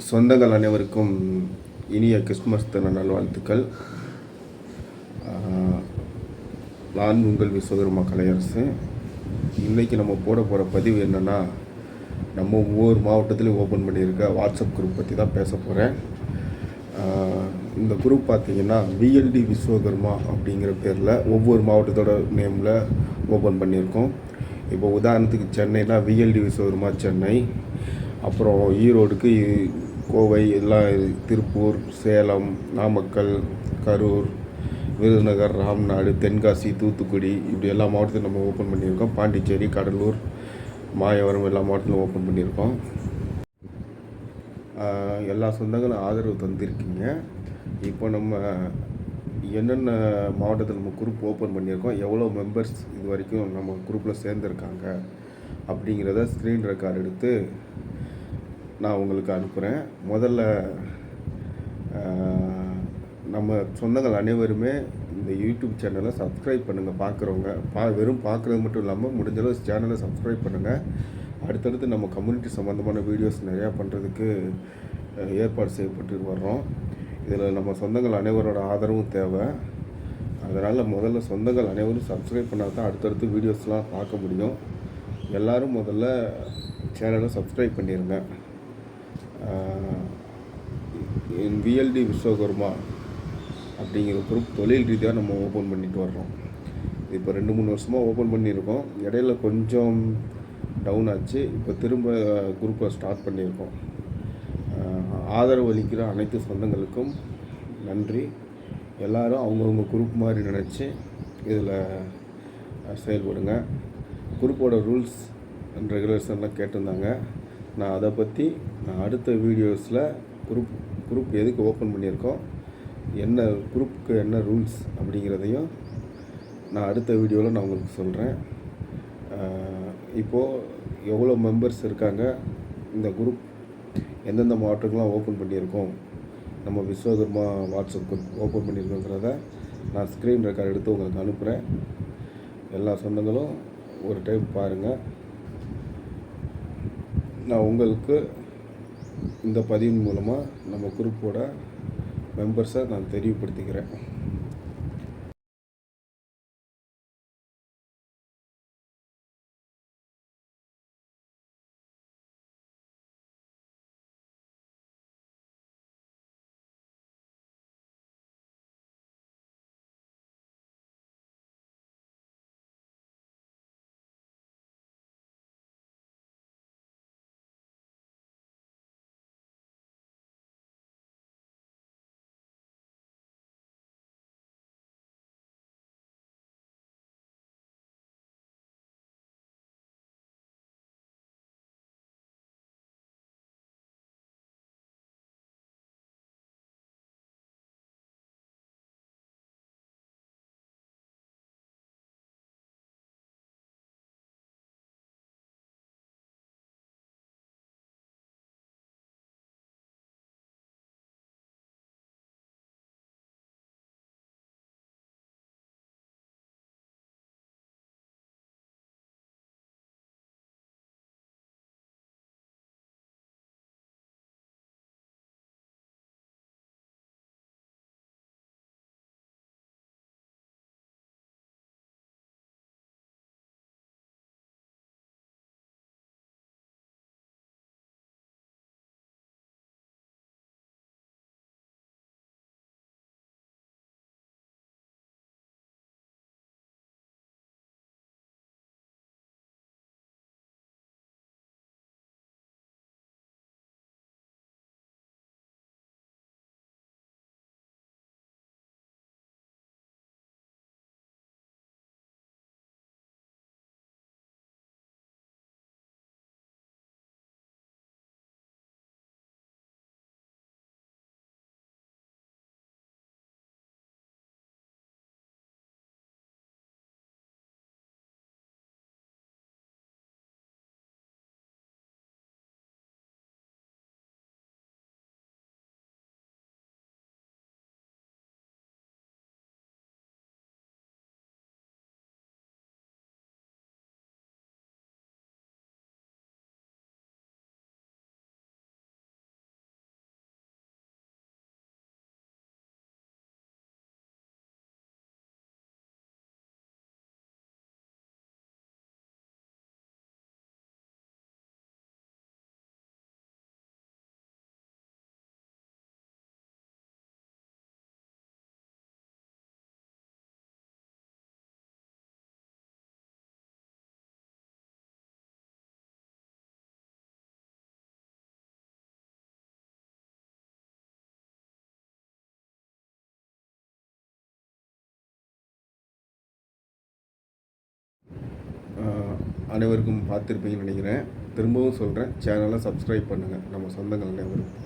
சொந்தங்கள் அனைவருக்கும் இனிய கிறிஸ்துமஸ் தின நல்வாழ்த்துக்கள். நான் உங்கள் விஸ்வகர்மா கலையரசு. இன்றைக்கி நம்ம போட போகிற பதிவு என்னென்னா, நம்ம ஒவ்வொரு மாவட்டத்திலையும் ஓப்பன் பண்ணியிருக்க வாட்ஸ்அப் குரூப் பற்றி தான் பேச போகிறேன். இந்த குரூப் பார்த்திங்கன்னா விஎல்டி விஸ்வகர்மா அப்படிங்கிற பேரில் ஒவ்வொரு மாவட்டத்தோட நேமில் ஓப்பன் பண்ணியிருக்கோம். இப்போ உதாரணத்துக்கு சென்னைனா விஎல்டி விஸ்வகர்மா சென்னை, அப்புறம் ஈரோடுக்கு கோவை, எல்லாம் திருப்பூர், சேலம், நாமக்கல், கரூர், விருதுநகர், ராம்நாடு, தென்காசி, தூத்துக்குடி, இப்படி எல்லா மாவட்டத்தையும் நம்ம ஓப்பன் பண்ணியிருக்கோம். பாண்டிச்சேரி, கடலூர், மாயவரம் எல்லா மாவட்டத்திலும் ஓப்பன் பண்ணியிருக்கோம். எல்லா சொந்தங்களும் ஆதரவு தந்திருக்கீங்க. இப்போ நம்ம என்னென்ன மாவட்டத்தில் நம்ம குரூப் ஓப்பன் பண்ணியிருக்கோம், எவ்வளோ மெம்பர்ஸ் இது வரைக்கும் நம்ம குரூப்பில் சேர்ந்துருக்காங்க அப்படிங்கிறத ஸ்க்ரீன் ரெக்கார்ட் எடுத்து நான் உங்களுக்கு அனுப்புகிறேன். முதல்ல நம்ம சொந்தங்கள் அனைவருமே இந்த யூடியூப் சேனலை சப்ஸ்கிரைப் பண்ணுங்கள். பார்க்குறவங்க வெறும் பார்க்குறது மட்டும் இல்லாமல் முடிஞ்சளவு சேனலை சப்ஸ்கிரைப் பண்ணுங்கள். அடுத்தடுத்து நம்ம கம்யூனிட்டி சம்மந்தமான வீடியோஸ் நிறையா பண்ணுறதுக்கு ஏற்பாடு செய்யப்பட்டு வர்றோம். இதில் நம்ம சொந்தங்கள் அனைவரோட ஆதரவும் தேவை. அதனால் முதல்ல சொந்தங்கள் அனைவரும் சப்ஸ்கிரைப் பண்ணால் தான் அடுத்தடுத்து வீடியோஸ்லாம் பார்க்க முடியும். எல்லோரும் முதல்ல சேனலை சப்ஸ்கிரைப் பண்ணிடுங்க. என் விஎல்டி விஸ்வகர்மா அப்படிங்கிற குரூப் தொழில் ரீதியாக நம்ம ஓப்பன் பண்ணிட்டு வர்றோம். இப்போ 2-3 வருஷமாக ஓப்பன் பண்ணியிருக்கோம். இடையில கொஞ்சம் டவுன் ஆச்சு. இப்போ திரும்ப குரூப்பை ஸ்டார்ட் பண்ணியிருக்கோம். ஆதரவு அளிக்கிற அனைத்து சொந்தங்களுக்கும் நன்றி. எல்லோரும் அவங்கவுங்க குரூப் மாதிரி நினச்சி இதில் செயல்படுங்க. குரூப்போட ரூல்ஸ் அண்ட் ரெகுலேஷன்லாம் கேட்டிருந்தாங்க. நான் அதை பற்றி அடுத்த வீடியோஸில் குரூப் எதுக்கு ஓப்பன் பண்ணியிருக்கோம், என்ன குரூப்புக்கு என்ன ரூல்ஸ் அப்படிங்கிறதையும் நான் அடுத்த வீடியோவில் நான் உங்களுக்கு சொல்கிறேன். இப்போது எவ்வளோ மெம்பர்ஸ் இருக்காங்க, இந்த குரூப் எந்தெந்த மாவட்டங்கள்லாம் ஓப்பன் பண்ணியிருக்கோம், நம்ம விஸ்வகர்மா வாட்ஸ்அப் குரூப் ஓப்பன் பண்ணியிருக்கோங்கிறத நான் ஸ்க்ரீன் ரெக்கார்ட் எடுத்து உங்களுக்கு அனுப்புகிறேன். எல்லா சொந்தங்களும் ஒரு டைம் பாருங்கள். நான் உங்களுக்கு இந்த பதிவின் மூலமாக நம்ம குரூப்போட மெம்பர்ஸை நான் தெரியப்படுத்திக்கிறேன். அனைவருக்கும் பார்த்துருப்பீங்கன்னு நினைக்கிறேன். திரும்பவும் சொல்கிறேன், சேனலை சப்ஸ்கிரைப் பண்ணுங்கள் நம்ம சொந்தங்கள் அனைவருக்கும்.